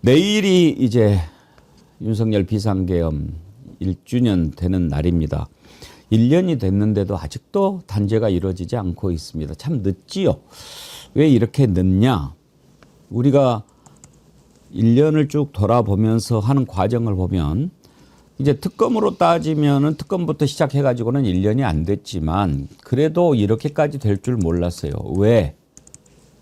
내일이 이제 윤석열 비상계엄 1주년 되는 날입니다. 1년이 됐는데도 아직도 단죄가 이루어지지 않고 있습니다. 참 늦지요. 왜 이렇게 늦냐? 우리가 1년을 쭉 돌아보면서 하는 과정을 보면 이제 특검으로 따지면은 특검부터 시작해가지고는 1년이 안 됐지만 그래도 이렇게까지 될 줄 몰랐어요. 왜?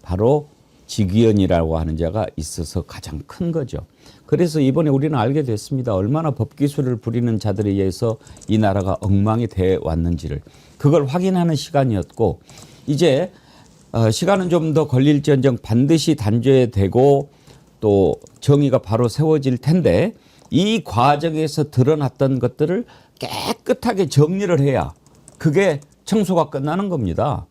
바로 직위원이라고 하는 자가 있어서 가장 큰 거죠. 그래서 이번에 우리는 알게 됐습니다. 얼마나 법기술을 부리는 자들에 의해서 이 나라가 엉망이 돼 왔는지를. 그걸 확인하는 시간이었고 이제 시간은 좀 더 걸릴지언정 반드시 단죄되고 또 정의가 바로 세워질 텐데 이 과정에서 드러났던 것들을 깨끗하게 정리를 해야 그게 청소가 끝나는 겁니다.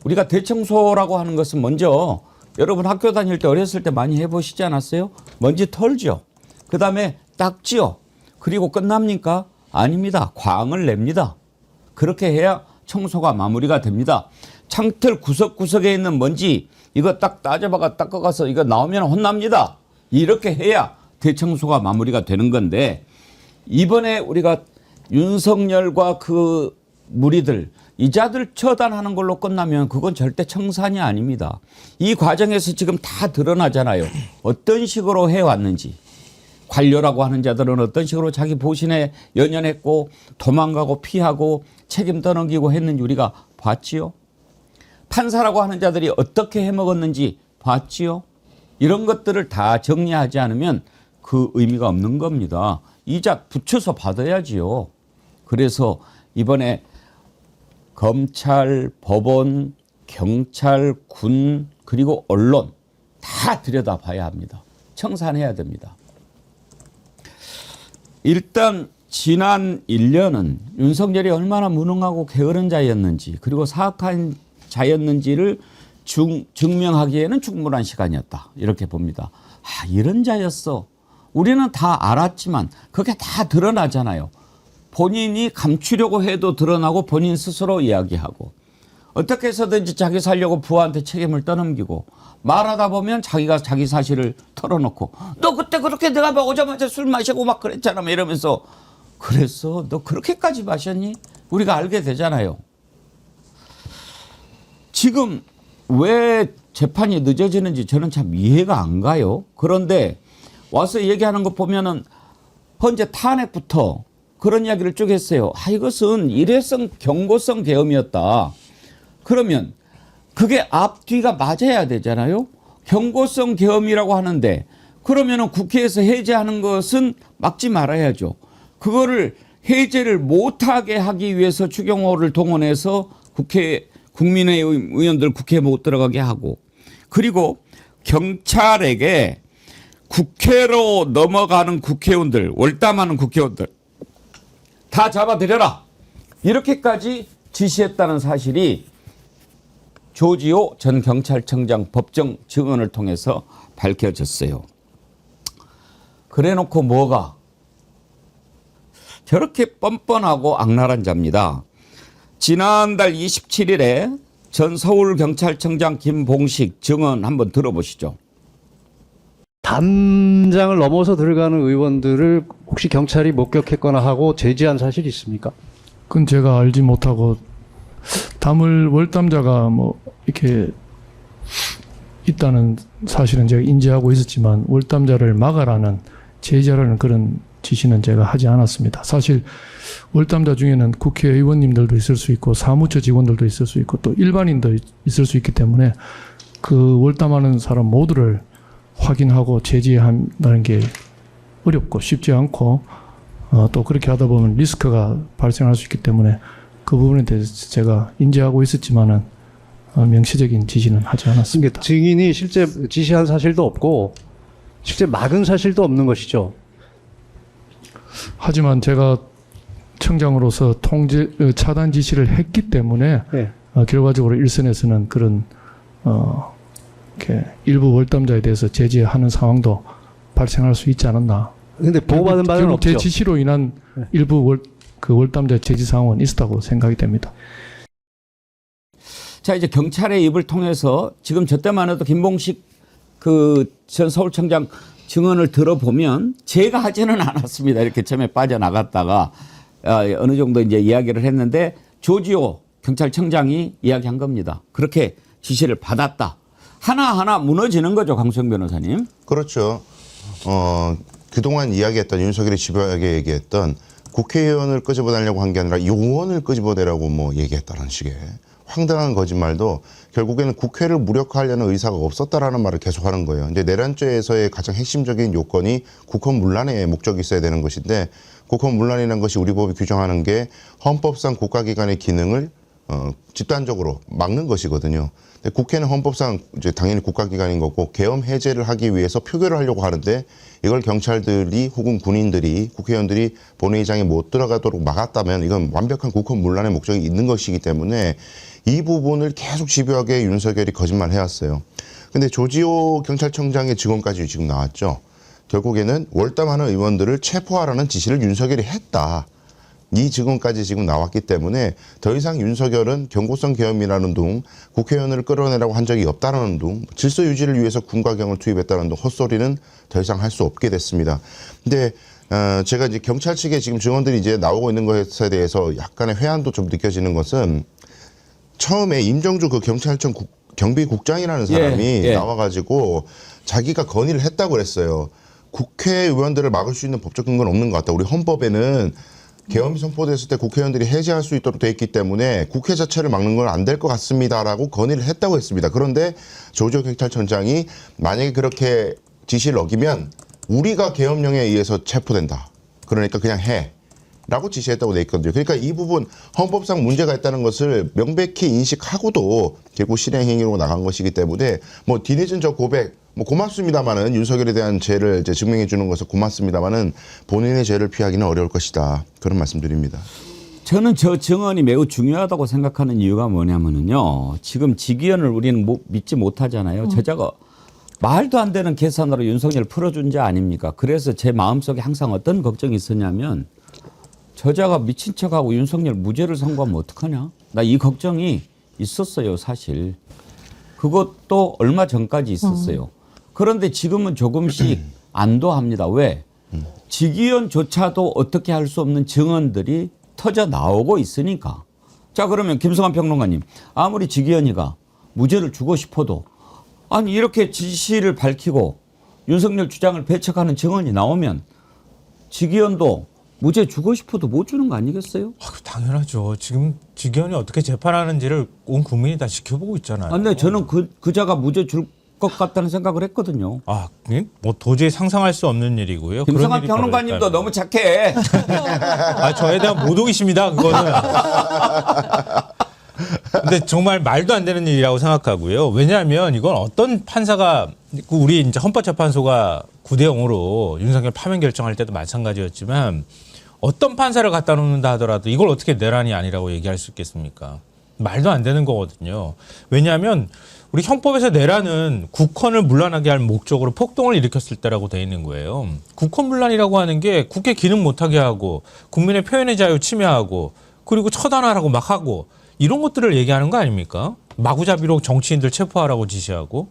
우리가 대청소라고 하는 것은 먼저 여러분 학교 다닐 때 어렸을 때 많이 해보시지 않았어요? 먼지 털죠. 그다음에 닦지요. 그리고 끝납니까? 아닙니다. 광을 냅니다. 그렇게 해야 청소가 마무리가 됩니다. 창틀 구석구석에 있는 먼지 이거 딱 닦아가서 이거 나오면 혼납니다. 이렇게 해야 대청소가 마무리가 되는 건데 이번에 우리가 윤석열과 그 무리들 이 자들 처단하는 걸로 끝나면 그건 절대 청산이 아닙니다. 이 과정에서 지금 다 드러나잖아요. 어떤 식으로 해왔는지. 관료라고 하는 자들은 어떤 식으로 자기 보신에 연연했고 도망가고 피하고 책임 떠넘기고 했는지 우리가 봤지요. 판사라고 하는 자들이 어떻게 해먹었는지 봤지요. 이런 것들을 다 정리하지 않으면 그 의미가 없는 겁니다. 이자 붙여서 받아야지요. 그래서 이번에 검찰, 법원, 경찰, 군 그리고 언론 다 들여다봐야 합니다. 청산해야 됩니다. 일단 지난 1년은 윤석열이 얼마나 무능하고 게으른 자였는지 그리고 사악한 자였는지를 증명하기에는 충분한 시간이었다. 이렇게 봅니다. 이런 자였어. 우리는 다 알았지만 그게 다 드러나잖아요. 본인이 감추려고 해도 드러나고 본인 스스로 이야기하고 어떻게 해서든지 자기 살려고 부하한테 책임을 떠넘기고 말하다 보면 자기가 자기 사실을 털어놓고 너 그때 그렇게 내가 오자마자 술 마시고 막 그랬잖아 이러면서 그랬어? 너 그렇게까지 마셨니? 우리가 알게 되잖아요. 지금 왜 재판이 늦어지는지 저는 참 이해가 안 가요. 그런데 와서 얘기하는 거 보면은 헌재 탄핵부터 그런 이야기를 쭉 했어요. 이것은 일회성 경고성 계엄이었다. 그러면 그게 앞뒤가 맞아야 되잖아요. 경고성 계엄이라고 하는데 그러면은 국회에서 해제하는 것은 막지 말아야죠. 그거를 해제를 못하게 하기 위해서 추경호를 동원해서 국민의힘 의원들 국회에 못 들어가게 하고 그리고 경찰에게 국회로 넘어가는 국회의원들 월담하는 국회의원들 다 잡아들여라 이렇게까지 지시했다는 사실이 조지호 전 경찰청장 법정 증언을 통해서 밝혀졌어요. 그래놓고 뭐가 저렇게 뻔뻔하고 악랄한 자입니다. 지난달 27일에 전 서울경찰청장 김봉식 증언 한번 들어보시죠. 담장을 넘어서 들어가는 의원들을 혹시 경찰이 목격했거나 하고 제지한 사실이 있습니까? 그건 제가 알지 못하고 담을 월담자가 뭐 이렇게 있다는 사실은 제가 인지하고 있었지만 월담자를 막아라는 제지하라는 그런 지시는 제가 하지 않았습니다. 사실 월담자 중에는 국회의원님들도 있을 수 있고 사무처 직원들도 있을 수 있고 또 일반인도 있을 수 있기 때문에 그 월담하는 사람 모두를 확인하고 제지한다는 게 어렵고 쉽지 않고 또 그렇게 하다 보면 리스크가 발생할 수 있기 때문에 그 부분에 대해서 제가 인지하고 있었지만은 명시적인 지시는 하지 않았습니다. 증인이 실제 지시한 사실도 없고 실제 막은 사실도 없는 것이죠. 하지만 제가 청장으로서 차단 지시를 했기 때문에 네. 결과적으로 일선에서는 그런 이렇게 일부 월담자에 대해서 제지하는 상황도 발생할 수 있지 않았나. 근데 보호받은 바는 결국 없죠. 제 지시로 인한 네. 일부 월담자 제지 상황은 있었다고 생각이 됩니다. 자 이제 경찰의 입을 통해서 지금 저 때만 해도 김봉식 그 전 서울청장 증언을 들어보면 제가 하지는 않았습니다. 이렇게 처음에 빠져나갔다가 어느 정도 이제 이야기를 했는데 조지호 경찰청장이 이야기한 겁니다. 그렇게 지시를 받았다. 하나하나 무너지는 거죠, 강수영 변호사님. 그렇죠. 그동안 이야기했던 윤석열이 집요하게 얘기했던 국회의원을 끄집어내려고 한 게 아니라 요원을 끄집어내라고 뭐 얘기했다는 식의 황당한 거짓말도 결국에는 국회를 무력화하려는 의사가 없었다라는 말을 계속하는 거예요. 근데 내란죄에서의 가장 핵심적인 요건이 국헌 문란의 목적이 있어야 되는 것인데 국헌 문란이라는 것이 우리 법이 규정하는 게 헌법상 국가기관의 기능을 집단적으로 막는 것이거든요. 근데 국회는 헌법상 이제 당연히 국가기관인 거고 계엄 해제를 하기 위해서 표결을 하려고 하는데 이걸 경찰들이 혹은 군인들이 국회의원들이 본회의장에 못 들어가도록 막았다면 이건 완벽한 국헌 문란의 목적이 있는 것이기 때문에 이 부분을 계속 집요하게 윤석열이 거짓말 해왔어요. 근데 조지호 경찰청장의 증언까지 지금 나왔죠. 결국에는 월담하는 의원들을 체포하라는 지시를 윤석열이 했다. 이 증언까지 지금 나왔기 때문에 더 이상 윤석열은 경고성 계엄이라는 둥 국회의원을 끌어내라고 한 적이 없다는 둥 질서 유지를 위해서 군과 경을 투입했다는 둥 헛소리는 더 이상 할 수 없게 됐습니다. 근데 제가 이제 경찰 측에 지금 증언들이 이제 나오고 있는 것에 대해서 약간의 회한도 좀 느껴지는 것은 처음에 임정주 그 경찰청 경비국장이라는 사람이 나와가지고 자기가 건의를 했다고 그랬어요. 국회의원들을 막을 수 있는 법적 근거는 없는 것 같다. 우리 헌법에는 계엄이 선포됐을 때 국회의원들이 해제할 수 있도록 돼 있기 때문에 국회 자체를 막는 건 안 될 것 같습니다라고 건의를 했다고 했습니다. 그런데 조지호 경찰청장이 만약에 그렇게 지시를 어기면 우리가 계엄령에 의해서 체포된다. 그러니까 그냥 해. 라고 지시했다고 돼 있거든요. 그러니까 이 부분 헌법상 문제가 있다는 것을 명백히 인식하고도 결국 실행행위로 나간 것이기 때문에 뭐 뒤늦은 저 고백 뭐 고맙습니다만은 윤석열에 대한 죄를 이제 증명해 주는 것은 고맙습니다만은 본인의 죄를 피하기는 어려울 것이다. 그런 말씀드립니다. 저는 저 증언이 매우 중요하다고 생각하는 이유가 뭐냐면은요. 지금 직위원을 우리는 믿지 못하잖아요. 저자가 말도 안 되는 계산으로 윤석열 풀어준 자 아닙니까? 그래서 제 마음속에 항상 어떤 걱정이 있었냐면 저자가 미친 척하고 윤석열 무죄를 선고하면 어떡하냐? 나 이 걱정이 있었어요, 사실. 그것도 얼마 전까지 있었어요. 그런데 지금은 조금씩 안도합니다. 왜? 직위원조차도 어떻게 할 수 없는 증언들이 터져 나오고 있으니까. 자, 그러면 김성환 평론가님, 아무리 직위원이가 무죄를 주고 싶어도 아니 이렇게 지시를 밝히고 윤석열 주장을 배척하는 증언이 나오면 직위원도 무죄 주고 싶어도 못 주는 거 아니겠어요? 당연하죠. 지금 직위원이 어떻게 재판하는지를 온 국민이 다 지켜보고 있잖아요. 근데 저는 그자가 무죄 줄 것 같다는 생각을 했거든요. 뭐 도저히 상상할 수 없는 일이고요. 김성환 평론가님도 너무 착해. 저에 대한 모독이십니다. 그거는. 근데 정말 말도 안 되는 일이라고 생각하고요. 왜냐하면 이건 어떤 판사가 우리 이제 헌법재판소가 9대0으로 윤석열 파면 결정할 때도 마찬가지였지만 어떤 판사를 갖다 놓는다 하더라도 이걸 어떻게 내란이 아니라고 얘기할 수 있겠습니까? 말도 안 되는 거거든요. 왜냐하면 우리 형법에서 내란은 국헌을 문란하게 할 목적으로 폭동을 일으켰을 때라고 돼 있는 거예요. 국헌 문란이라고 하는 게 국회 기능 못하게 하고 국민의 표현의 자유 침해하고 그리고 처단하라고 막 하고 이런 것들을 얘기하는 거 아닙니까? 마구잡이로 정치인들 체포하라고 지시하고.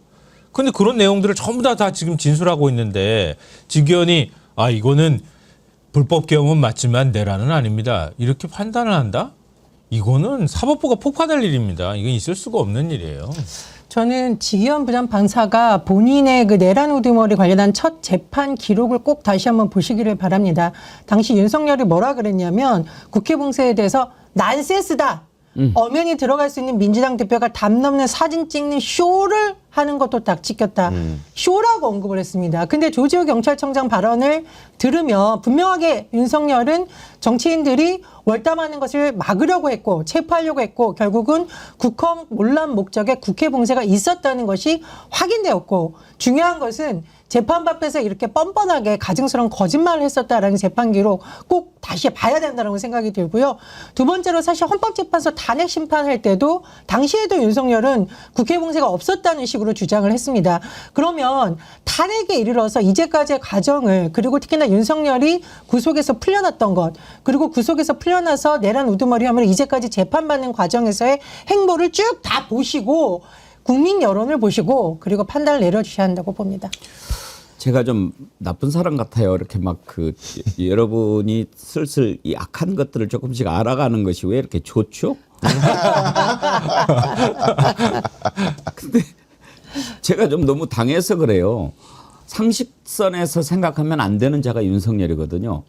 근데 그런 내용들을 전부 다 지금 진술하고 있는데 직위원이 이거는 불법 계엄은 맞지만 내란은 아닙니다. 이렇게 판단을 한다? 이거는 사법부가 폭파될 일입니다. 이건 있을 수가 없는 일이에요. 저는 직위원 부장판사가 본인의 그 내란 우두머리 관련한 첫 재판 기록을 꼭 다시 한번 보시기를 바랍니다. 당시 윤석열이 뭐라 그랬냐면 국회 봉쇄에 대해서 난센스다. 엄연히 들어갈 수 있는 민주당 대표가 담 넘는 사진 찍는 쇼를 하는 것도 딱 찍혔다. 쇼라고 언급을 했습니다. 근데 조지호 경찰청장 발언을 들으면 분명하게 윤석열은 정치인들이 월담하는 것을 막으려고 했고 체포하려고 했고 결국은 국헌 문란 목적의 국회 봉쇄가 있었다는 것이 확인되었고 중요한 것은 재판부 앞에서 이렇게 뻔뻔하게 가증스러운 거짓말을 했었다라는 재판 기록 꼭 다시 봐야 된다는 생각이 들고요. 두 번째로 사실 헌법재판소 탄핵 심판할 때도 당시에도 윤석열은 국회 봉쇄가 없었다는 식으로 주장을 했습니다. 그러면 탄핵에 이르러서 이제까지의 과정을 그리고 특히나 윤석열이 구속에서 풀려났던 것 그리고 구속에서 풀려나서 내란 우두머리 하면 이제까지 재판받는 과정에서의 행보를 쭉 다 보시고 국민 여론을 보시고 그리고 판단을 내려주셔야 한다고 봅니다. 제가 좀 나쁜 사람 같아요. 이렇게 막 그 여러분이 슬슬 이 악한 것들을 조금씩 알아가는 것이 왜 이렇게 좋죠? 근데 제가 좀 너무 당해서 그래요. 상식선에서 생각하면 안 되는 자가 윤석열이거든요.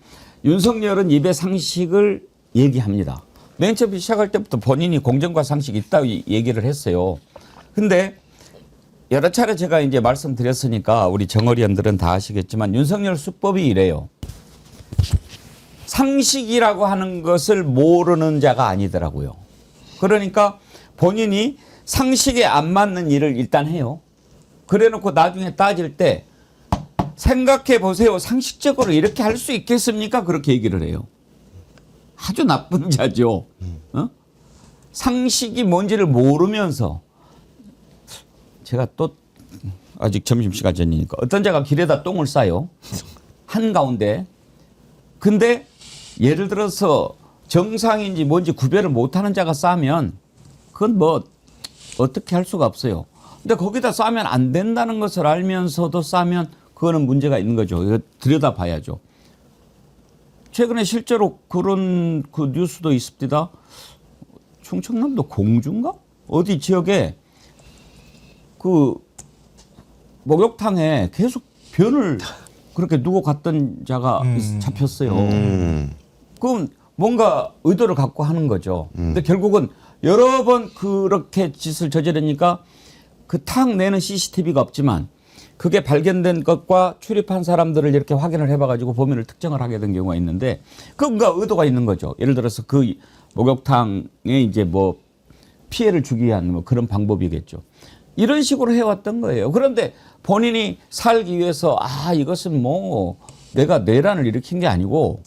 윤석열은 입에 상식을 얘기합니다. 맨 처음 시작할 때부터 본인이 공정과 상식이 있다고 얘기를 했어요. 근데 여러 차례 제가 이제 말씀드렸으니까 우리 정어리원들은 다 아시겠지만 윤석열 수법이 이래요. 상식이라고 하는 것을 모르는 자가 아니더라고요. 그러니까 본인이 상식에 안 맞는 일을 일단 해요. 그래 놓고 나중에 따질 때 생각해 보세요. 상식적으로 이렇게 할 수 있겠습니까? 그렇게 얘기를 해요. 아주 나쁜 자죠. 어? 상식이 뭔지를 모르면서 제가 또 아직 점심시간 전이니까 어떤 자가 길에다 똥을 싸요. 한가운데. 근데 예를 들어서 정상인지 뭔지 구별을 못하는 자가 싸면 그건 뭐 어떻게 할 수가 없어요. 근데 거기다 싸면 안 된다는 것을 알면서도 싸면 그거는 문제가 있는 거죠. 이거 들여다봐야죠. 최근에 실제로 그런 그 뉴스도 있습니다. 충청남도 공주인가? 어디 지역에 그 목욕탕에 계속 변을 그렇게 두고 갔던 자가 잡혔어요. 그럼 뭔가 의도를 갖고 하는 거죠. 근데 결국은 여러 번 그렇게 짓을 저지르니까 그 탕 내는 CCTV가 없지만 그게 발견된 것과 출입한 사람들을 이렇게 확인을 해봐가지고 범인을 특정을 하게 된 경우가 있는데 그뭔가 의도가 있는 거죠. 예를 들어서 그 목욕탕에 이제 뭐 피해를 주기 위한 뭐 그런 방법이겠죠. 이런 식으로 해왔던 거예요. 그런데 본인이 살기 위해서 이것은 뭐 내가 내란을 일으킨 게 아니고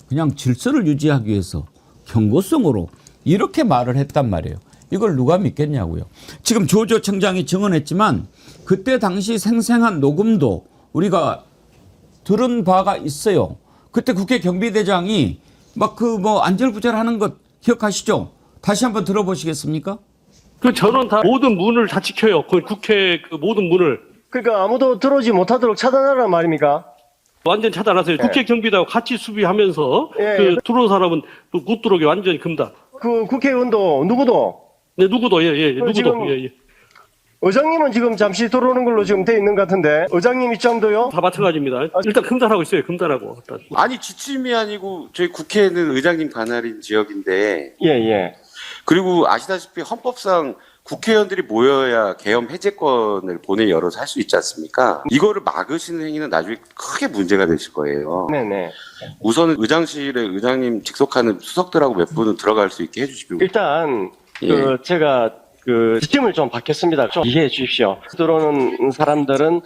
그냥 질서를 유지하기 위해서 경고성으로 이렇게 말을 했단 말이에요. 이걸 누가 믿겠냐고요. 지금 조조 청장이 증언했지만 그때 당시 생생한 녹음도 우리가 들은 바가 있어요. 그때 국회 경비대장이 막 그 뭐 안절부절하는 것 기억하시죠? 다시 한번 들어보시겠습니까? 그 저는 다 모든 문을 다 지켜요. 그 국회 그 모든 문을 그러니까 아무도 들어오지 못하도록 차단하란 말입니까? 완전 차단하세요. 국회 경비대하고 같이 수비하면서 예. 그 들어온 사람은 못 들어오게 완전히 금다. 그 국회의원도 누구도 네, 누구도 누구도 지금 의장님은 지금 잠시 들어오는 걸로 지금 돼 있는 것 같은데 의장님 입장도요? 다 마찬가지입니다. 일단 금단하고 있어요. 금단하고. 아니 지침이 아니고 저희 국회는 의장님 관할인 지역인데 예. 그리고 아시다시피 헌법상 국회의원들이 모여야 계엄 해제권을 본회의 열어서 할 수 있지 않습니까? 이거를 막으시는 행위는 나중에 크게 문제가 되실 거예요. 네네. 우선은 의장실에 의장님 직속하는 수석들하고 몇 분은 들어갈 수 있게 해주시고 일단 예. 제가 그 지침을 좀 받겠습니다. 좀 이해해 주십시오. 들어오는 사람들은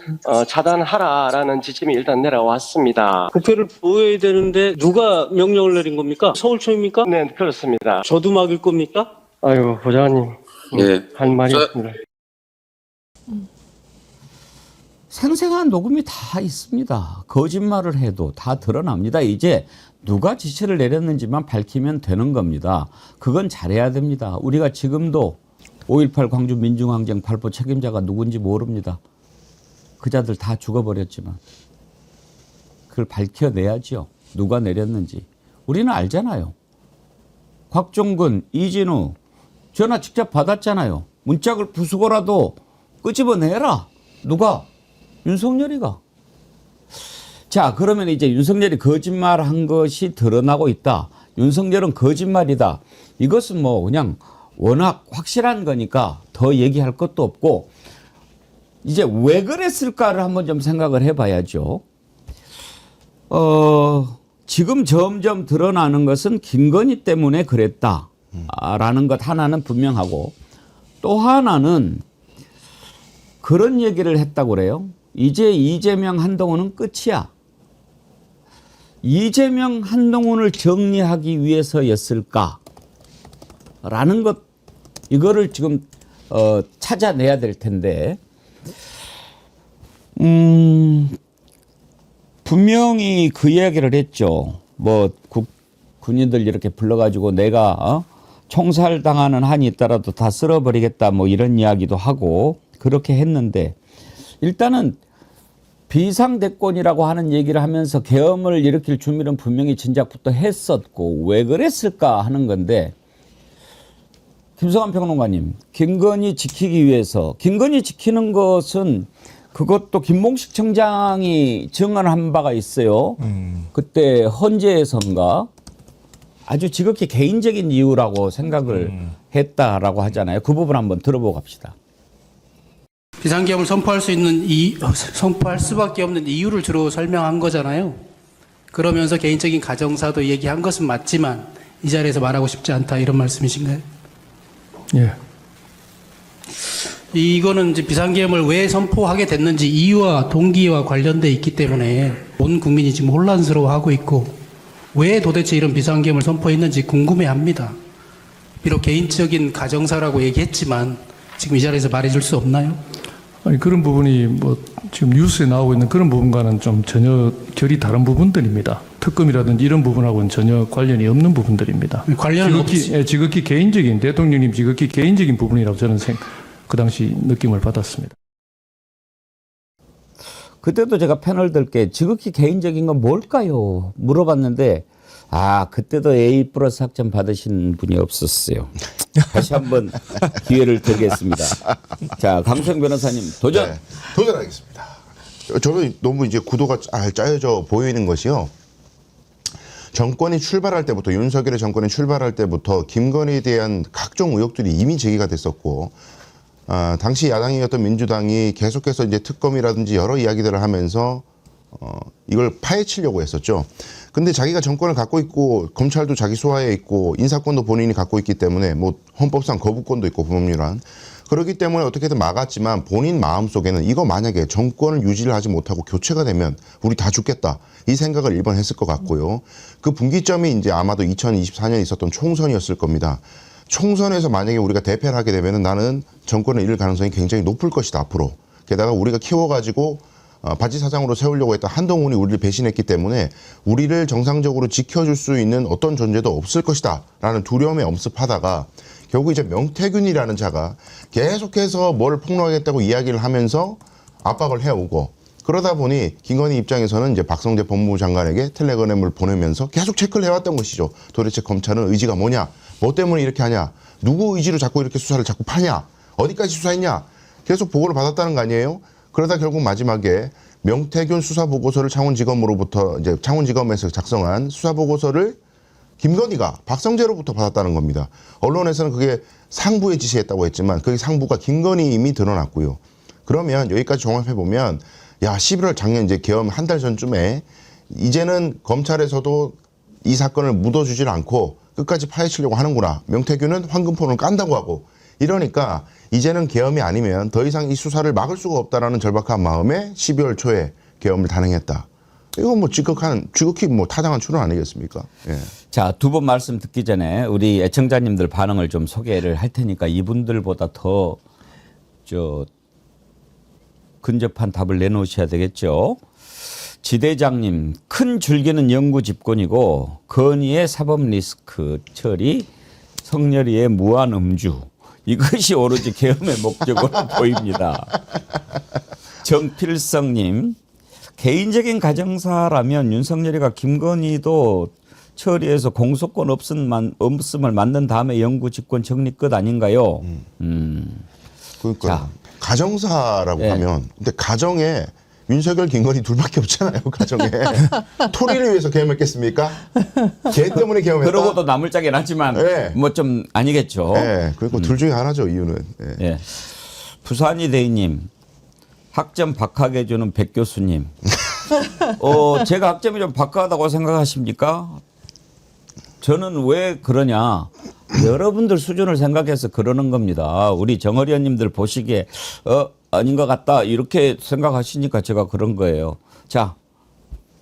차단하라라는 지침이 일단 내려왔습니다. 국회를 보호해야 되는데 누가 명령을 내린 겁니까? 서울청입니까? 네, 그렇습니다. 저도 막을 겁니까? 아이고 부장님 예. 할 말이 없습니다. 생생한 녹음이 다 있습니다. 거짓말을 해도 다 드러납니다. 이제 누가 지시를 내렸는지만 밝히면 되는 겁니다. 그건 잘해야 됩니다. 우리가 지금도 5.18 광주 민중항쟁 발포 책임자가 누군지 모릅니다. 그 자들 다 죽어버렸지만 그걸 밝혀내야죠. 누가 내렸는지. 우리는 알잖아요. 곽종근, 이진우 전화 직접 받았잖아요. 문짝을 부수고라도 끄집어내라. 누가? 윤석열이가. 자, 그러면 이제 윤석열이 거짓말한 것이 드러나고 있다. 윤석열은 거짓말이다. 이것은 뭐 그냥 워낙 확실한 거니까 더 얘기할 것도 없고 이제 왜 그랬을까를 한번 좀 생각을 해봐야죠. 지금 점점 드러나는 것은 김건희 때문에 그랬다라는 것 하나는 분명하고 또 하나는 그런 얘기를 했다고 그래요. 이제 이재명 한동훈은 끝이야. 이재명 한동훈을 정리하기 위해서였을까? 라는 것 이거를 지금 찾아내야 될 텐데 분명히 그 이야기를 했죠. 뭐 군인들 이렇게 불러가지고 내가 총살당하는 한이 있더라도 다 쓸어버리겠다 뭐 이런 이야기도 하고 그렇게 했는데 일단은 비상대권이라고 하는 얘기를 하면서 계엄을 일으킬 준비는 분명히 진작부터 했었고 왜 그랬을까 하는 건데 김성환 평론가님, 김건희 지키기 위해서 김건희 지키는 것은 그것도 김봉식 청장이 증언한 바가 있어요. 그때 헌재에선가 아주 지극히 개인적인 이유라고 생각을 했다라고 하잖아요. 그 부분 한번 들어보고 갑시다. 비상계엄을 선포할 수밖에 없는 이유를 주로 설명한 거잖아요. 그러면서 개인적인 가정사도 얘기한 것은 맞지만 이 자리에서 말하고 싶지 않다 이런 말씀이신가요? 예. 이거는 이제 비상계엄을 왜 선포하게 됐는지 이유와 동기와 관련돼 있기 때문에 온 국민이 지금 혼란스러워하고 있고 왜 도대체 이런 비상계엄을 선포했는지 궁금해합니다. 비록 개인적인 가정사라고 얘기했지만 지금 이 자리에서 말해줄 수 없나요? 아니 그런 부분이 뭐 지금 뉴스에 나오고 있는 그런 부분과는 좀 전혀 결이 다른 부분들입니다. 특검이라든지 이런 부분하고는 전혀 관련이 없는 부분들입니다. 관련은 지극히 개인적인 대통령님 지극히 개인적인 부분이라고 저는 그 당시 느낌을 받았습니다. 그때도 제가 패널들께 지극히 개인적인 건 뭘까요? 물어봤는데 그때도 A+ 학점 받으신 분이 없었어요. 다시 한번 기회를 드리겠습니다. 자, 강성 변호사님 도전. 네, 도전하겠습니다. 저는 너무 이제 구도가 잘 짜여져 보이는 것이요. 정권이 출발할 때부터 윤석열의 정권이 출발할 때부터 김건희에 대한 각종 의혹들이 이미 제기가 됐었고 당시 야당이었던 민주당이 계속해서 이제 특검이라든지 여러 이야기들을 하면서 이걸 파헤치려고 했었죠. 근데 자기가 정권을 갖고 있고 검찰도 자기 소화에 있고 인사권도 본인이 갖고 있기 때문에 뭐 헌법상 거부권도 있고 법률안 그렇기 때문에 어떻게든 막았지만 본인 마음속에는 이거 만약에 정권을 유지를 하지 못하고 교체가 되면 우리 다 죽겠다 이 생각을 일번 했을 것 같고요. 그 분기점이 이제 아마도 2024년에 있었던 총선이었을 겁니다. 총선에서 만약에 우리가 대패를 하게 되면 나는 정권을 잃을 가능성이 굉장히 높을 것이다 앞으로. 게다가 우리가 키워가지고 바지 사장으로 세우려고 했던 한동훈이 우리를 배신했기 때문에 우리를 정상적으로 지켜줄 수 있는 어떤 존재도 없을 것이다 라는 두려움에 엄습하다가 결국 이제 명태균이라는 자가 계속해서 뭘 폭로하겠다고 이야기를 하면서 압박을 해오고 그러다 보니 김건희 입장에서는 이제 박성재 법무부 장관에게 텔레그램을 보내면서 계속 체크를 해왔던 것이죠. 도대체 검찰은 의지가 뭐냐? 뭐 때문에 이렇게 하냐? 누구 의지로 자꾸 이렇게 수사를 자꾸 파냐? 어디까지 수사했냐? 계속 보고를 받았다는 거 아니에요? 그러다 결국 마지막에 명태균 수사보고서를 창원지검으로부터 이제 창원지검에서 작성한 수사보고서를 김건희가 박성재로부터 받았다는 겁니다. 언론에서는 그게 상부에 지시했다고 했지만 그게 상부가 김건희 이미 드러났고요. 그러면 여기까지 종합해보면 11월 작년 이제 계엄 한 달 전쯤에 이제는 검찰에서도 이 사건을 묻어주질 않고 끝까지 파헤치려고 하는구나. 명태균은 황금폰을 깐다고 하고 이러니까 이제는 계엄이 아니면 더 이상 이 수사를 막을 수가 없다라는 절박한 마음에 12월 초에 계엄을 단행했다. 이건 뭐 지극히 뭐 타당한 추론 아니겠습니까? 예. 자, 두 번 말씀 듣기 전에 우리 애청자님들 반응을 좀 소개를 할 테니까 이분들보다 더 근접한 답을 내놓으셔야 되겠죠. 지대장님, 큰 줄기는 영구 집권이고 건의의 사법 리스크 처리, 성렬이의 무한 음주 이것이 오로지 계엄의 목적으로 보입니다. 정필성님, 개인적인 가정사라면 윤석열이가 김건희도 처리해서 공소권 없음을 만든 다음에 영구 집권 정리 끝 아닌가요? 그러니까 자. 가정사라고 네. 하면 근데 가정에 윤석열 김건희 둘밖에 없잖아요. 가정에 토리를 위해서 계엄했겠습니까? 걔 때문에 계엄했다. 그러고도 남을 짝이 났지만 네. 뭐 좀 아니겠죠. 네, 그리고 둘 중에 하나죠. 이유는. 네. 예. 부산이 대인님, 학점 박하게 해주는 백 교수님. 제가 학점이 좀 박하다고 생각하십니까? 저는 왜 그러냐. 여러분들 수준을 생각해서 그러는 겁니다. 우리 정어리 의원님들 보시기에 아닌 것 같다 이렇게 생각하시니까 제가 그런 거예요. 자,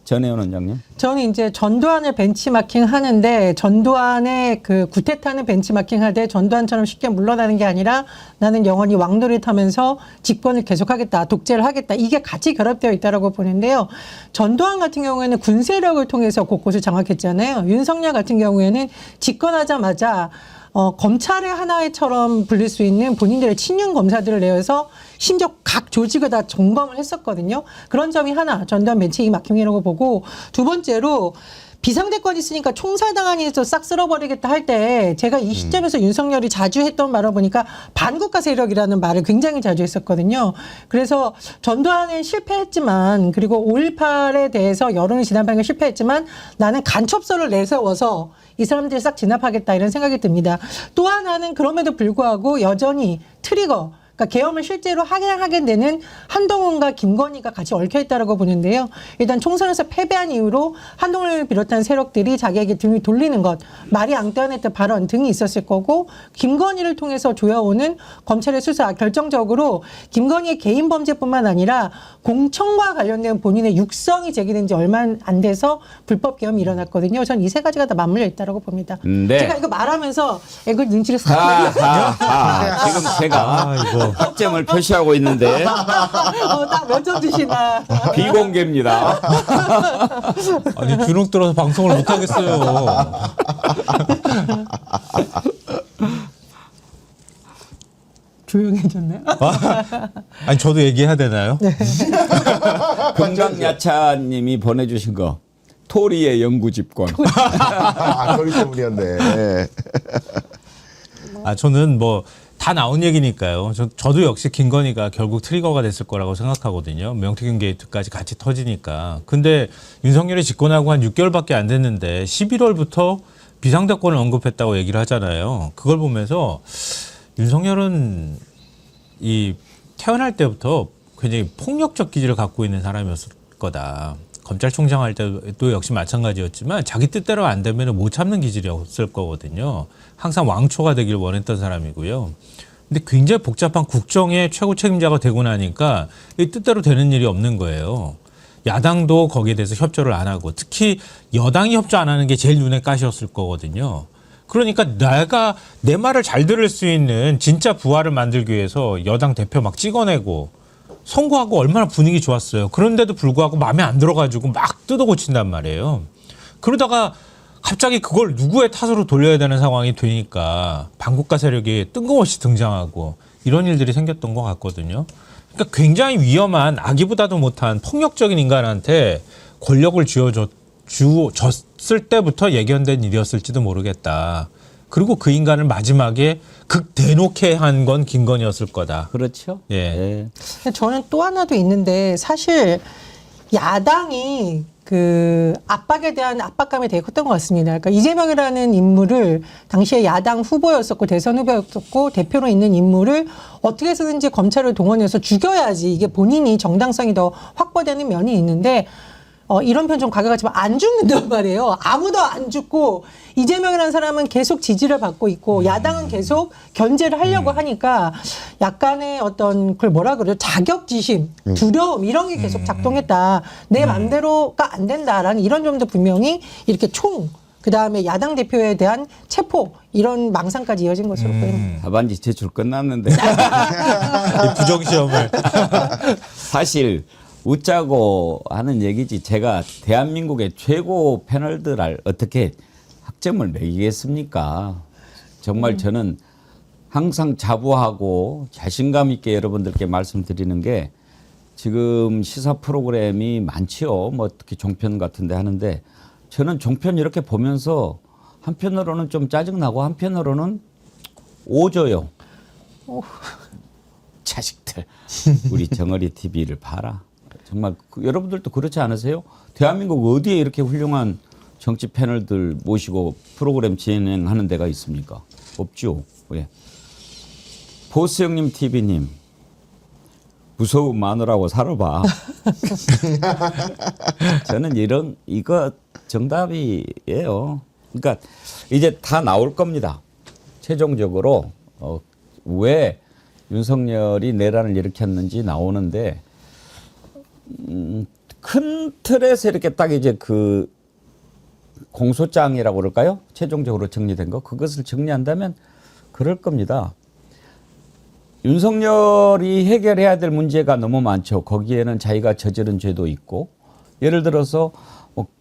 전혜원 원장님. 저는 이제 전두환을 벤치마킹 하는데 전두환의 그 구태타는 벤치마킹 하되 전두환처럼 쉽게 물러나는 게 아니라 나는 영원히 왕도를 타면서 집권을 계속하겠다, 독재를 하겠다. 이게 같이 결합되어 있다라고 보는데요. 전두환 같은 경우에는 군세력을 통해서 곳곳을 장악했잖아요. 윤석열 같은 경우에는 집권하자마자 검찰의 하나처럼 불릴 수 있는 본인들의 친윤 검사들을 내어서 심지어 각 조직을 다 점검을 했었거든요. 그런 점이 하나, 전두환 벤치이 막힘이라고 보고, 두 번째로 비상대권 있으니까 총살당하니서 싹 쓸어버리겠다 할 때 제가 이 시점에서 윤석열이 자주 했던 말을 보니까 반국가 세력이라는 말을 굉장히 자주 했었거든요. 그래서 전두환은 실패했지만, 그리고 5.18에 대해서 여론을 진압하는 게 실패했지만 나는 간첩서를 내세워서 이 사람들이 싹 진압하겠다 이런 생각이 듭니다. 또 하나는 그럼에도 불구하고 여전히 트리거, 그러니까 계엄을 실제로 하게 되는 한동훈과 김건희가 같이 얽혀있다라고 보는데요. 일단 총선에서 패배한 이후로 한동훈을 비롯한 세력들이 자기에게 등을 돌리는 것, 말이 앙떠안했던 발언 등이 있었을 거고, 김건희를 통해서 조여오는 검찰의 수사, 결정적으로 김건희의 개인 범죄뿐만 아니라 공청과 관련된 본인의 육성이 제기된 지 얼마 안 돼서 불법 계엄이 일어났거든요. 전 이 세 가지가 다 맞물려 있다라고 봅니다. 네. 제가 이거 말하면서 이걸 눈치를 싹 지금 제가 학점을 표시하고 있는데 딱 몇 점 주시나. 비공개입니다. 아니 주눅 들어서 방송을 못 하겠어요. 조용해졌네. 아니 저도 얘기해야 되나요? 금강야차님이 보내주신 거 토리의 영구집권. 소리 때문이었네. 아 저는 뭐 다 나온 얘기니까요. 저도 역시 김건희가 결국 트리거가 됐을 거라고 생각하거든요. 명태균 게이트까지 같이 터지니까. 근데 윤석열이 집권하고 한 6개월밖에 안 됐는데 11월부터 비상대권을 언급했다고 얘기를 하잖아요. 그걸 보면서 윤석열은 이 태어날 때부터 굉장히 폭력적 기질을 갖고 있는 사람이었을 거다. 검찰총장 할 때도 역시 마찬가지였지만 자기 뜻대로 안 되면 못 참는 기질이었을 거거든요. 항상 왕초가 되길 원했던 사람이고요. 근데 굉장히 복잡한 국정의 최고 책임자가 되고 나니까 이 뜻대로 되는 일이 없는 거예요. 야당도 거기에 대해서 협조를 안 하고, 특히 여당이 협조 안 하는 게 제일 눈에 가시였을 거거든요. 그러니까 내가 내 말을 잘 들을 수 있는 진짜 부활을 만들기 위해서 여당 대표 막 찍어내고 선거하고 얼마나 분위기 좋았어요. 그런데도 불구하고 마음에 안 들어가지고 막 뜯어고친단 말이에요. 그러다가 갑자기 그걸 누구의 탓으로 돌려야 되는 상황이 되니까 반국가 세력이 뜬금없이 등장하고 이런 일들이 생겼던 것 같거든요. 그러니까 굉장히 위험한, 아기보다도 못한 폭력적인 인간한테 권력을 줬을 때부터 예견된 일이었을지도 모르겠다. 그리고 그 인간을 마지막에 극대놓게 한 건 김건희였을 거다. 그렇죠. 예. 저는 또 하나도 있는데, 사실 야당이 그 압박에 대한 압박감이 되게 컸던 것 같습니다. 그러니까 이재명이라는 인물을 당시에 야당 후보였었고 대선 후보였었고 대표로 있는 인물을 어떻게 해서든지 검찰을 동원해서 죽여야지 이게 본인이 정당성이 더 확보되는 면이 있는데, 이런 표현 좀 과격하지만 안 죽는단 말이에요. 아무도 안 죽고 이재명이라는 사람은 계속 지지를 받고 있고 야당은 계속 견제를 하려고 하니까 약간의 어떤 그걸 뭐라 그러죠? 자격지심, 두려움 이런 게 계속 작동했다. 내 맘대로가 안 된다라는 이런 점도 분명히 이렇게 그다음에 야당 대표에 대한 체포 이런 망상까지 이어진 것으로 보입니다. 답안지 제출 끝났는데 이 부정시험을. 사실 웃자고 하는 얘기지 제가 대한민국의 최고 패널들을 어떻게 학점을 매기겠습니까? 정말 저는 항상 자부하고 자신감 있게 여러분들께 말씀드리는 게, 지금 시사 프로그램이 많지요. 뭐 특히 종편 같은 데 하는데 저는 종편 이렇게 보면서 한편으로는 좀 짜증나고 한편으로는 오져요. 자식들 우리 정어리 TV를 봐라. 정말 여러분들도 그렇지 않으세요? 대한민국 어디에 이렇게 훌륭한 정치 패널들 모시고 프로그램 진행하는 데가 있습니까? 없죠. 예. 보스 형님 TV님, 무서운 마누라고 살아봐. 저는 이거 정답이에요. 그러니까 이제 다 나올 겁니다. 최종적으로 왜 윤석열이 내란을 일으켰는지 나오는데, 큰 틀에서 이렇게 딱 이제 그 공소장이라고 그럴까요? 최종적으로 정리된 거, 그것을 정리한다면 그럴 겁니다. 윤석열이 해결해야 될 문제가 너무 많죠. 거기에는 자기가 저지른 죄도 있고, 예를 들어서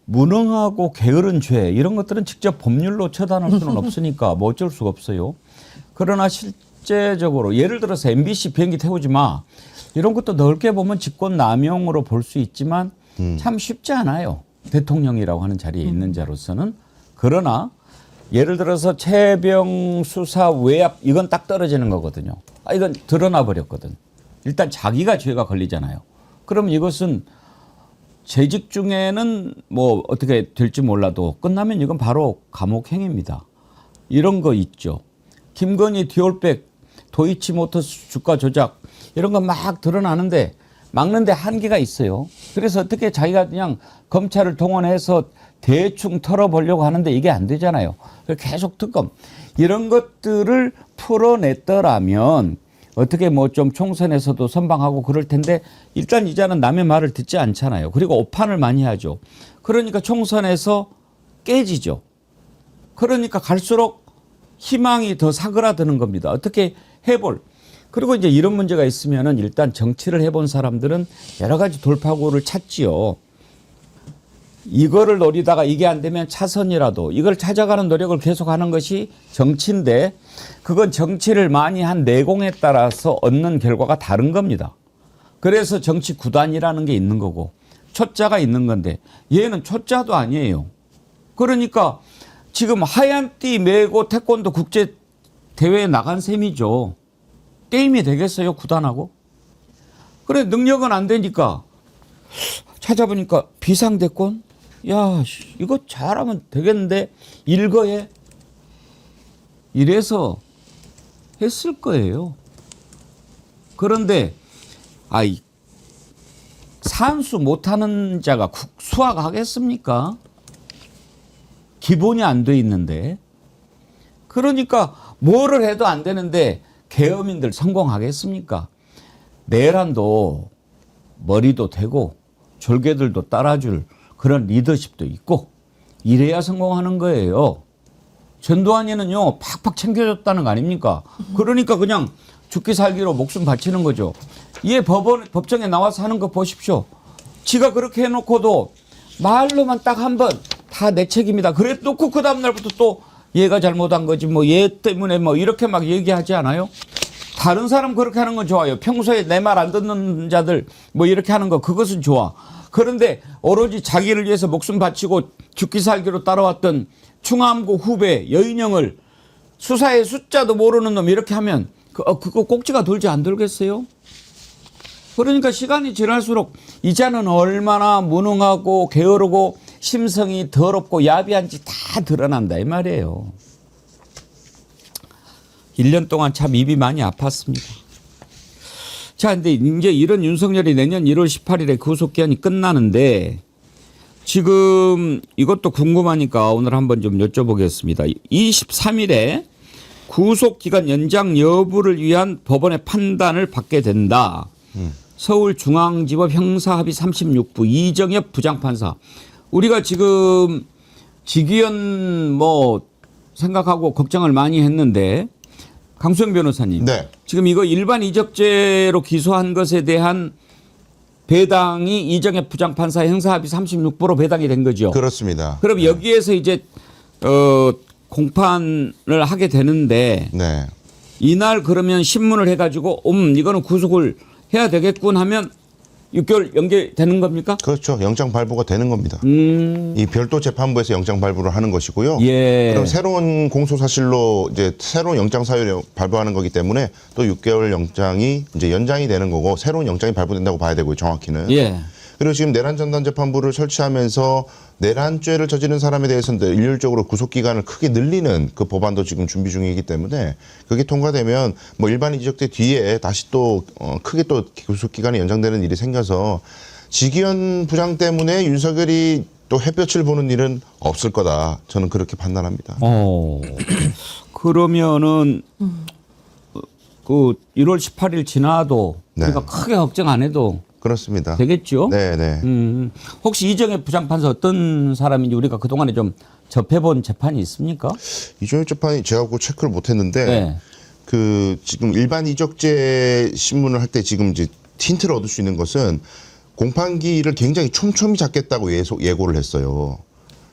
무능하고 게으른 죄 이런 것들은 직접 법률로 처단할 수는 없으니까 뭐 어쩔 수가 없어요. 그러나 실제적으로 예를 들어서 MBC 비행기 태우지 마 이런 것도 넓게 보면 직권남용으로 볼 수 있지만 참 쉽지 않아요. 대통령이라고 하는 자리에 있는 자로서는. 그러나 예를 들어서 최병 수사 외압 이건 딱 떨어지는 거거든요. 이건 드러나 버렸거든. 일단 자기가 죄가 걸리잖아요. 그럼 이것은 재직 중에는 뭐 어떻게 될지 몰라도 끝나면 이건 바로 감옥행위입니다. 이런 거 있죠. 김건희 디올백, 도이치모터스 주가 조작 이런 거 막 드러나는데 막는데 한계가 있어요. 그래서 어떻게 자기가 그냥 검찰을 동원해서 대충 털어보려고 하는데 이게 안 되잖아요. 계속 특검 이런 것들을 풀어냈더라면 어떻게 뭐 좀 총선에서도 선방하고 그럴 텐데 일단 이자는 남의 말을 듣지 않잖아요. 그리고 오판을 많이 하죠. 그러니까 총선에서 깨지죠. 그러니까 갈수록 희망이 더 사그라드는 겁니다. 어떻게 해볼. 그리고 이제 이런 문제가 있으면은 일단 정치를 해본 사람들은 여러 가지 돌파구를 찾지요. 이거를 노리다가 이게 안 되면 차선이라도 이걸 찾아가는 노력을 계속하는 것이 정치인데 그건 정치를 많이 한 내공에 따라서 얻는 결과가 다른 겁니다. 그래서 정치 구단이라는 게 있는 거고 초짜가 있는 건데 얘는 초짜도 아니에요. 그러니까 지금 하얀 띠 메고 태권도 국제 대회에 나간 셈이죠. 게임이 되겠어요, 구단하고? 그래, 능력은 안 되니까 찾아보니까 비상대권? 야, 이거 잘하면 되겠는데 일거해. 이래서 했을 거예요. 그런데 산수 못하는 자가 수학하겠습니까? 기본이 안 돼 있는데. 그러니까 뭐를 해도 안 되는데 계엄인들 성공하겠습니까? 내란도 머리도 되고 졸개들도 따라줄 그런 리더십도 있고 이래야 성공하는 거예요. 전두환이는요 팍팍 챙겨줬다는 거 아닙니까? 그러니까 그냥 죽기 살기로 목숨 바치는 거죠. 얘 법정에 나와서 하는 거 보십시오. 지가 그렇게 해놓고도 말로만 딱 한 번 다 내 책임이다. 그래 놓고 그 다음날부터 또 얘가 잘못한 거지 뭐 얘 때문에 뭐 이렇게 막 얘기하지 않아요? 다른 사람 그렇게 하는 건 좋아요. 평소에 내 말 안 듣는 자들 뭐 이렇게 하는 거 그것은 좋아. 그런데 오로지 자기를 위해서 목숨 바치고 죽기 살기로 따라왔던 충암고 후배 여인영을 수사의 숫자도 모르는 놈 이렇게 하면 그거 꼭지가 돌지 안 돌겠어요? 그러니까 시간이 지날수록 이자는 얼마나 무능하고 게으르고 심성이 더럽고 야비한지 다 드러난다 이 말이에요. 1년 동안 참 입이 많이 아팠습니다. 자, 근데 이제 이런 윤석열이 내년 1월 18일에 구속기한이 끝나는데 지금 이것도 궁금하니까 오늘 한번 좀 여쭤보겠습니다. 23일에 구속기간 연장 여부를 위한 법원의 판단을 받게 된다. 서울중앙지법 형사합의 36부 이정엽 부장판사. 우리가 지금 직위원 뭐 생각하고 걱정을 많이 했는데 강수영 변호사님. 네. 지금 이거 일반 이적죄로 기소한 것에 대한 배당이 이정엽 부장판사 형사합의 36부로 배당이 된 거죠. 그렇습니다. 그럼 여기에서 이제 공판을 하게 되는데 네. 이날 그러면 신문을 해가지고 이거는 구속을 해야 되겠군 하면 6개월 연계되는 겁니까? 그렇죠. 영장 발부가 되는 겁니다. 이 별도 재판부에서 영장 발부를 하는 것이고요. 예. 그럼 새로운 공소 사실로 이제 새로운 영장 사유를 발부하는 거기 때문에 또 6개월 영장이 이제 연장이 되는 거고 새로운 영장이 발부된다고 봐야 되고요. 정확히는. 예. 그리고 지금 내란 전담 재판부를 설치하면서 내란죄를 저지른 사람에 대해서는 일률적으로 구속 기간을 크게 늘리는 그 법안도 지금 준비 중이기 때문에 그게 통과되면 뭐 일반 이적죄 뒤에 다시 또 크게 또 구속 기간이 연장되는 일이 생겨서 직위원 부장 때문에 윤석열이 또 햇볕을 보는 일은 없을 거다. 저는 그렇게 판단합니다. 그러면은 그 1월 18일 지나도 네. 우리가 크게 걱정 안 해도 그렇습니다. 되겠죠? 네네. 혹시 이정엽 부장판사 어떤 사람인지 우리가 그동안에 좀 접해본 재판이 있습니까? 이종엽 재판이 제가 그 체크를 못했는데 네. 그 지금 일반 이적죄 신문을 할 때 지금 이제 힌트를 얻을 수 있는 것은 공판기를 굉장히 촘촘히 잡겠다고 예고를 했어요.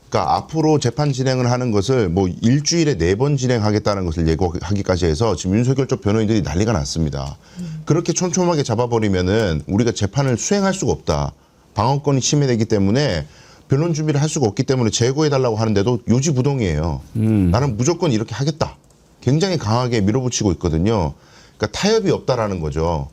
그러니까 앞으로 재판 진행을 하는 것을 뭐 일주일에 4번 진행하겠다는 것을 예고하기까지 해서 지금 윤석열 쪽 변호인들이 난리가 났습니다. 그렇게 촘촘하게 잡아버리면은 우리가 재판을 수행할 수가 없다. 방어권이 침해되기 때문에 변론 준비를 할 수가 없기 때문에 재고해달라고 하는데도 요지부동이에요. 나는 무조건 이렇게 하겠다. 굉장히 강하게 밀어붙이고 있거든요. 그러니까 타협이 없다라는 거죠.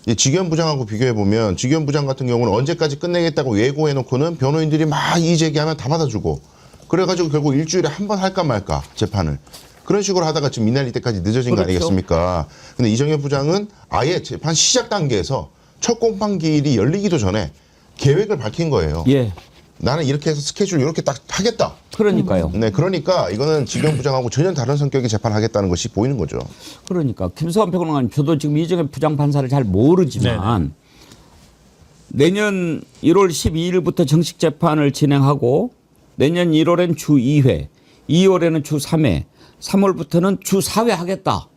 지기현 부장하고 비교해보면 지기현 부장 같은 경우는 언제까지 끝내겠다고 예고해놓고는 변호인들이 막 이의 제기하면 다 받아주고 그래가지고 결국 일주일에 한 번 할까 말까 재판을. 그런 식으로 하다가 지금 이날 이때까지 늦어진 거 아니겠습니까? 근데 이정현 부장은 아예 재판 시작 단계에서 첫 공판기일이 열리기도 전에 계획을 밝힌 거예요. 예. 나는 이렇게 해서 스케줄 이렇게 딱 하겠다. 그러니까요. 네, 그러니까 이거는 지기현 부장하고 전혀 다른 성격의 재판하겠다는 것이 보이는 거죠. 그러니까 김수환 평론가님, 저도 지금 이정현 부장판사를 잘 모르지만 내년 1월 12일부터 정식 재판을 진행하고 내년 1월엔 주 2회, 2월에는 주 3회, 3월부터는 주 4회 하겠다.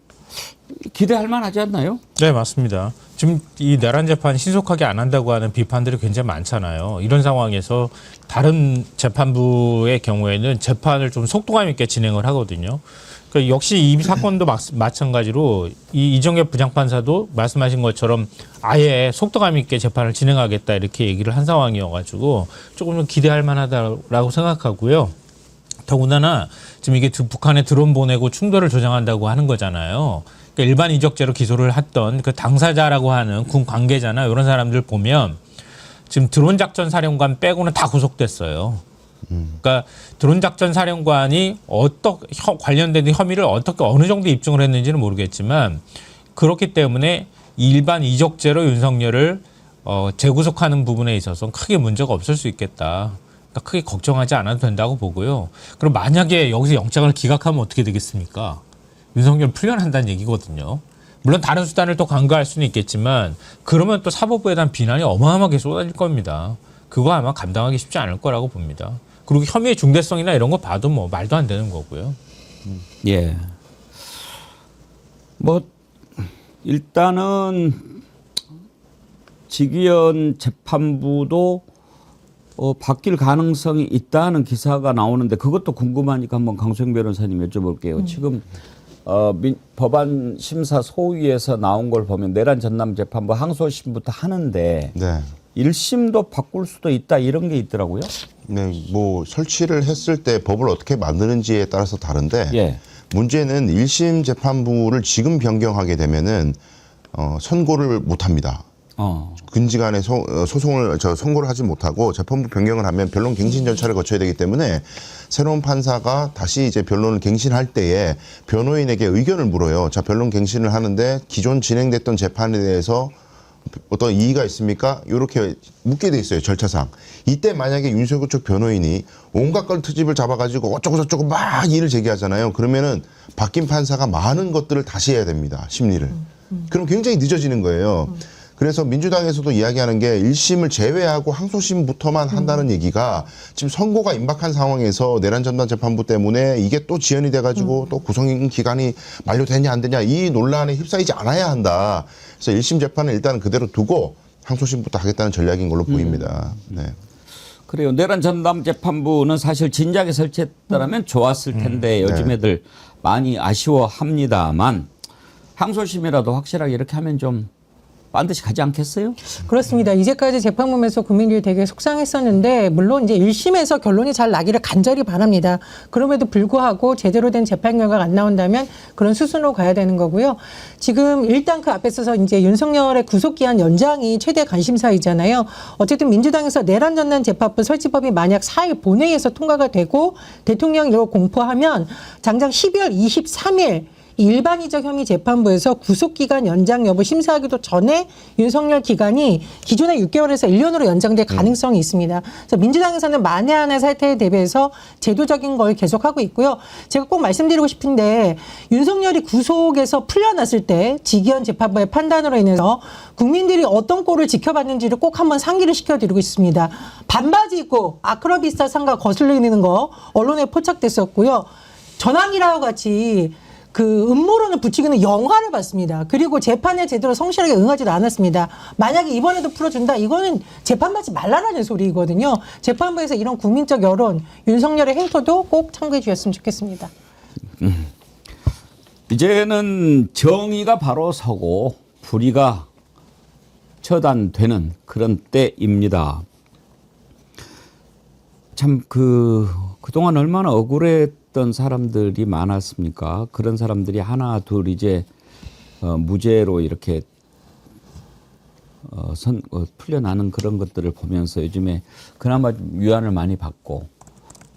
기대할 만하지 않나요? 네, 맞습니다. 지금 이 내란 재판 신속하게 안 한다고 하는 비판들이 굉장히 많잖아요. 이런 상황에서 다른 재판부의 경우에는 재판을 좀 속도감 있게 진행을 하거든요. 그러니까 역시 이 사건도 마찬가지로 이 이정현 부장판사도 말씀하신 것처럼 아예 속도감 있게 재판을 진행하겠다 이렇게 얘기를 한 상황이어가지고 조금 좀 기대할 만하다라고 생각하고요. 더군다나 지금 이게 북한에 드론 보내고 충돌을 조장한다고 하는 거잖아요. 그러니까 일반 이적죄로 기소를 했던 그 당사자라고 하는 군 관계자나 이런 사람들 보면 지금 드론 작전 사령관 빼고는 다 구속됐어요. 그러니까 드론 작전 사령관이 관련된 혐의를 어떻게 어느 정도 입증을 했는지는 모르겠지만 그렇기 때문에 일반 이적죄로 윤석열을 재구속하는 부분에 있어서 크게 문제가 없을 수 있겠다. 그러니까 크게 걱정하지 않아도 된다고 보고요. 그럼 만약에 여기서 영장을 기각하면 어떻게 되겠습니까? 윤석열 풀려난다는 얘기거든요. 물론 다른 수단을 또 강구할 수는 있겠지만 그러면 또 사법부에 대한 비난이 어마어마하게 쏟아질 겁니다. 그거 아마 감당하기 쉽지 않을 거라고 봅니다. 그리고 혐의의 중대성이나 이런 거 봐도 뭐 말도 안 되는 거고요. 예. 뭐 일단은 지기현 재판부도 바뀔 가능성이 있다는 기사가 나오는데 그것도 궁금하니까 한번 강수영 변호사님 여쭤볼게요. 지금 법안 심사 소위에서 나온 걸 보면 내란 전남 재판부 항소심부터 하는데 네. 1심도 바꿀 수도 있다 이런 게 있더라고요. 네, 뭐 설치를 했을 때 법을 어떻게 만드는지에 따라서 다른데 예. 문제는 1심 재판부를 지금 변경하게 되면은 선고를 못 합니다. 근지간에 소송을 선고를 하지 못하고 재판부 변경을 하면 변론 갱신 절차를 거쳐야 되기 때문에 새로운 판사가 다시 이제 변론을 갱신할 때에 변호인에게 의견을 물어요. 자, 변론 갱신을 하는데 기존 진행됐던 재판에 대해서 어떤 이의가 있습니까? 이렇게 묻게 돼 있어요, 절차상. 이때 만약에 윤석열 쪽 변호인이 온갖 걸 트집을 잡아가지고 어쩌고 저쩌고 막 이의를 제기하잖아요. 그러면은 바뀐 판사가 많은 것들을 다시 해야 됩니다, 심리를. 그럼 굉장히 늦어지는 거예요. 그래서 민주당에서도 이야기하는 게 1심을 제외하고 항소심부터만 한다는 얘기가 지금 선고가 임박한 상황에서 내란 전담 재판부 때문에 이게 또 지연이 돼가지고 또 구성 기간이 만료되냐 안 되냐 이 논란에 휩싸이지 않아야 한다. 그래서 1심 재판을 일단 그대로 두고 항소심부터 하겠다는 전략인 걸로 보입니다. 네. 그래요. 내란 전담 재판부는 사실 진작에 설치했다면 좋았을 텐데 요즘 애들 많이 아쉬워합니다만 항소심이라도 확실하게 이렇게 하면 좀 반드시 가지 않겠어요? 그렇습니다. 이제까지 재판부에서 국민들이 되게 속상했었는데 물론 이제 1심에서 결론이 잘 나기를 간절히 바랍니다. 그럼에도 불구하고 제대로 된 재판 결과가 안 나온다면 그런 수순으로 가야 되는 거고요. 지금 일단 그 앞에서 이제 윤석열의 구속기한 연장이 최대 관심사이잖아요. 어쨌든 민주당에서 내란 전담 재판부 설치법이 만약 4일 본회의에서 통과가 되고 대통령이 이걸 공포하면 장장 12월 23일 일반이적 혐의 재판부에서 구속기간 연장 여부 심사하기도 전에 윤석열 기간이 기존의 6개월에서 1년으로 연장될 가능성이 있습니다. 그래서 민주당에서는 만에 하나의 사태에 대비해서 제도적인 걸 계속하고 있고요. 제가 꼭 말씀드리고 싶은데 윤석열이 구속에서 풀려났을 때 지기현 재판부의 판단으로 인해서 국민들이 어떤 꼴을 지켜봤는지를 꼭 한번 상기를 시켜드리고 있습니다. 반바지 입고 아크로비스타 상가 거슬리는 거 언론에 포착됐었고요. 전황이라와 같이 그 음모론을 부추기는 영화를 봤습니다. 그리고 재판에 제대로 성실하게 응하지도 않았습니다. 만약에 이번에도 풀어준다, 이거는 재판받지 말라라는 소리거든요. 재판부에서 이런 국민적 여론, 윤석열의 행토도 꼭 참고해 주셨으면 좋겠습니다. 이제는 정의가 바로 서고 불의가 처단되는 그런 때입니다. 참 그동안 얼마나 억울했던 사람들이 많았습니까? 그런 사람들이 하나 둘 이제 무죄로 이렇게 풀려나는 그런 것들을 보면서 요즘에 그나마 위안을 많이 받고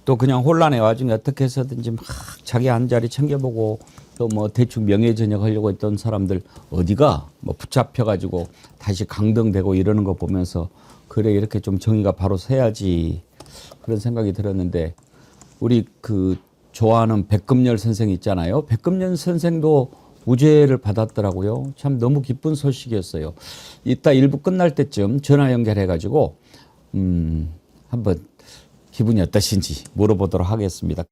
또 그냥 혼란의 와중에 어떻게 해서든지 막 자기 한 자리 챙겨보고 또 뭐 대충 명예전역 하려고 했던 사람들 어디가 뭐 붙잡혀가지고 다시 강등되고 이러는 거 보면서 그래 이렇게 좀 정의가 바로 서야지 그런 생각이 들었는데 우리 그 좋아하는 백금열 선생 있잖아요. 백금열 선생도 무죄를 받았더라고요. 참 너무 기쁜 소식이었어요. 이따 1부 끝날 때쯤 전화 연결해가지고 한번 기분이 어떠신지 물어보도록 하겠습니다.